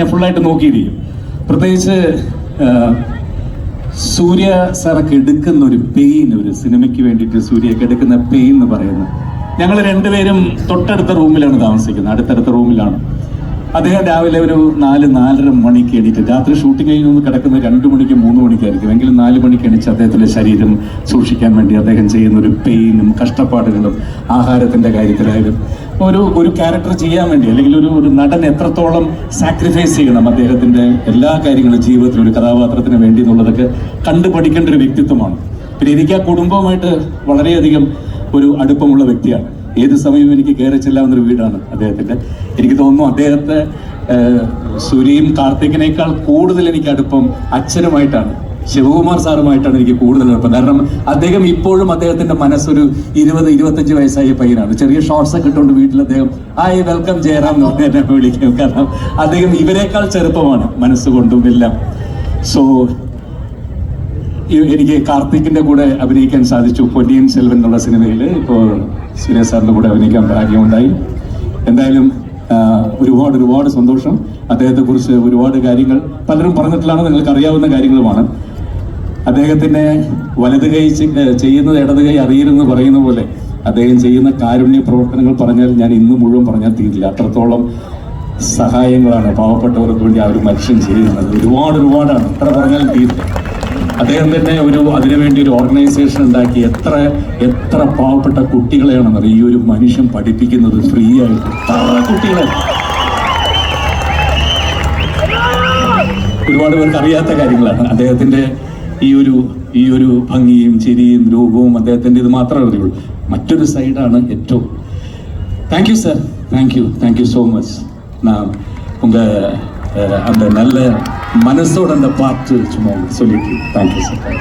ഞാൻ ഫുള്ളായിട്ട് നോക്കിയിരിക്കും. പ്രത്യേകിച്ച് സൂര്യ സാറൊക്കെ എടുക്കുന്ന ഒരു പെയിൻ, ഒരു സിനിമയ്ക്ക് വേണ്ടിയിട്ട് സൂര്യയൊക്കെ എടുക്കുന്ന പെയിൻ എന്ന് പറയുന്നത്, ഞങ്ങൾ രണ്ടുപേരും തൊട്ടടുത്ത റൂമിലാണ് താമസിക്കുന്നത്, അടുത്തടുത്ത റൂമിലാണ്. അദ്ദേഹം രാവിലെ ഒരു 4-4:30 മണിക്ക് എണീറ്റ്, രാത്രി ഷൂട്ടിംഗ് കഴിഞ്ഞ് കിടക്കുന്ന 2 മണിക്ക് 3 മണിക്കായിരിക്കും, എങ്കിലും 4 മണിക്ക് എണീച്ച് അദ്ദേഹത്തിൻ്റെ ശരീരം സൂക്ഷിക്കാൻ വേണ്ടി അദ്ദേഹം ചെയ്യുന്ന ഒരു പെയിനും കഷ്ടപ്പാടുകളും ആഹാരത്തിൻ്റെ കാര്യത്തിലായാലും ഒരു ക്യാരക്ടർ ചെയ്യാൻ വേണ്ടി, അല്ലെങ്കിൽ ഒരു നടൻ എത്രത്തോളം സാക്രിഫൈസ് ചെയ്യണം അദ്ദേഹത്തിൻ്റെ എല്ലാ കാര്യങ്ങളും ജീവിതത്തിൽ ഒരു കഥാപാത്രത്തിന് വേണ്ടി എന്നുള്ളതൊക്കെ കണ്ടുപഠിക്കേണ്ട ഒരു വ്യക്തിത്വമാണ്. പിന്നെ എനിക്ക് ആ കുടുംബവുമായിട്ട് വളരെയധികം ഒരു അടുപ്പമുള്ള വ്യക്തിയാണ്. ഏത് സമയവും എനിക്ക് കയറി ചെല്ലാവുന്നൊരു വീടാണ് അദ്ദേഹത്തിൻ്റെ. എനിക്ക് തോന്നുന്നു അദ്ദേഹത്തെ സൂര്യയും കാർത്തികിനേക്കാൾ കൂടുതൽ എനിക്ക് അടുപ്പം അച്ഛനുമായിട്ടാണ്, ശിവകുമാർ സാറുമായിട്ടാണ് എനിക്ക് കൂടുതൽ അടുപ്പം. കാരണം അദ്ദേഹം ഇപ്പോഴും അദ്ദേഹത്തിന്റെ മനസ്സൊരു 20-25 വയസ്സായ പയ്യനാണ്. ചെറിയ ഷോർട്സ് ഒക്കെ ഇട്ടുകൊണ്ട് വീട്ടിൽ അദ്ദേഹം ഹായ് വെൽക്കം ജയറാം എന്ന് പറഞ്ഞ് എന്നെ വിളിക്കും. കാരണം അദ്ദേഹം ഇവരെക്കാൾ ചെറുപ്പമാണ് മനസ്സുകൊണ്ടും എല്ലാം. സോ എനിക്ക് കാർത്തിക്കിന്റെ കൂടെ അഭിനയിക്കാൻ സാധിച്ചു പൊന്നിയിൻ സെൽവൻ എന്നുള്ള സിനിമയിൽ. ഇപ്പോൾ സൂര്യ സാറിന്റെ കൂടെ അഭിനയിക്കാൻ ഭാഗ്യമുണ്ടായി. എന്തായാലും ഒരുപാട് സന്തോഷം. അദ്ദേഹത്തെക്കുറിച്ച് ഒരുപാട് കാര്യങ്ങൾ പലരും പറഞ്ഞിട്ടുള്ളതാണ്, നിങ്ങൾക്ക് അറിയാവുന്ന കാര്യങ്ങളുമാണ്. അദ്ദേഹത്തിൻ്റെ വലത് കൈ ചെയ്യുന്നത് ഇടത് കൈ അറിയരുതെന്ന് പറയുന്ന പോലെ അദ്ദേഹം ചെയ്യുന്ന കാരുണ്യ പ്രവർത്തനങ്ങൾ പറഞ്ഞാൽ ഞാൻ ഇന്ന് മുഴുവൻ പറഞ്ഞാൽ തീരില്ല. അത്രത്തോളം സഹായങ്ങളാണ് പാവപ്പെട്ടവർക്ക് വേണ്ടി ആ ഒരു മനുഷ്യൻ ചെയ്യുന്നത്. ഒരുപാടാണ്, എത്ര പറഞ്ഞാൽ തീരില്ല. അദ്ദേഹം തന്നെ അതിനുവേണ്ടി ഒരു ഓർഗനൈസേഷൻ ഉണ്ടാക്കി എത്ര പാവപ്പെട്ട കുട്ടികളെയാണെന്നത് ഈ ഒരു മനുഷ്യൻ പഠിപ്പിക്കുന്നത് ഫ്രീ ആയിട്ട്. കുട്ടികളെ ഒരുപാട് പേർക്ക് അറിയാത്ത കാര്യങ്ങളാണ്. അദ്ദേഹത്തിന്റെ ഈ ഒരു ഭംഗിയും ചിരിയും രൂപവും അദ്ദേഹത്തിന്റെ ഇത് മാത്രമേ അറിയുള്ളൂ. മറ്റൊരു സൈഡാണ് ഏറ്റവും. Thank you sir, thank you so much. நான் அந்த நல்ல மனசோட அந்த பார்த்து சும்மா சொல்லிட்டு தேங்க்யூ சார்.